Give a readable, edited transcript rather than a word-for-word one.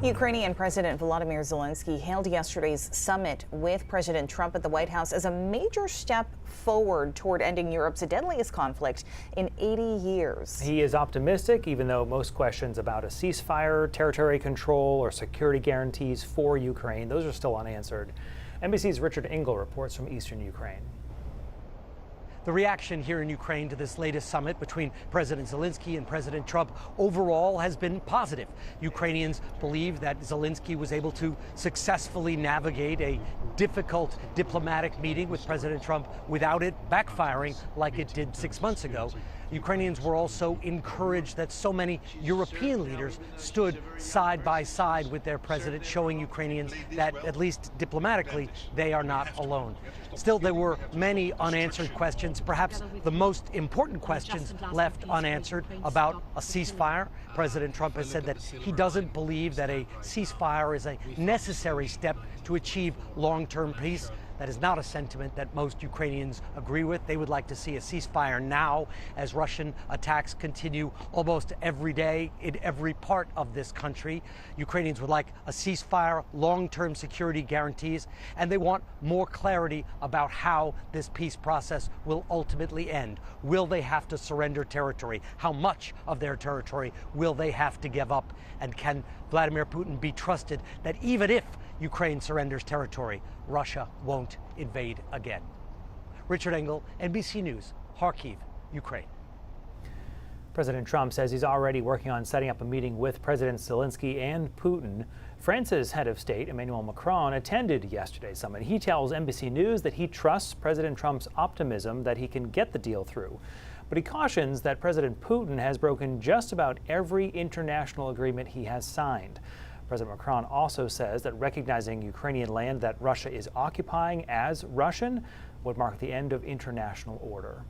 Ukrainian President Volodymyr Zelenskyy hailed yesterday's summit with President Trump at the White House as a major step forward toward ending Europe's deadliest conflict in 80 years. He is optimistic, even though most questions about a ceasefire, territory control, or security guarantees for Ukraine, those are still unanswered. NBC's Richard Engel reports from eastern Ukraine. The reaction here in Ukraine to this latest summit between President Zelenskyy and President Trump overall has been positive. Ukrainians believe that Zelenskyy was able to successfully navigate a difficult diplomatic meeting with President Trump without it backfiring like it did 6 months ago. Ukrainians were also encouraged that so many European leaders stood side by side with their president, showing Ukrainians that, at least diplomatically, they are not alone. Still, there were many unanswered questions, perhaps the most important questions left unanswered about a ceasefire. President Trump has said that he doesn't believe that a ceasefire is a necessary step to achieve long-term peace. That is not a sentiment that most Ukrainians agree with. They would like to see a ceasefire now as Russian attacks continue almost every day in every part of this country. Ukrainians would like a ceasefire, long-term security guarantees, and they want more clarity about how this peace process will ultimately end. Will they have to surrender territory? How much of their territory will they have to give up? And can Vladimir Putin be trusted that even if Ukraine surrenders territory, Russia won't invade again? Richard Engel, NBC News, Kharkiv, Ukraine. President Trump says he's already working on setting up a meeting with President Zelenskyy and Putin. France's head of state, Emmanuel Macron, attended yesterday's summit. He tells NBC News that he trusts President Trump's optimism that he can get the deal through. But he cautions that President Putin has broken just about every international agreement he has signed. President Macron also says that recognizing Ukrainian land that Russia is occupying as Russian would mark the end of international order.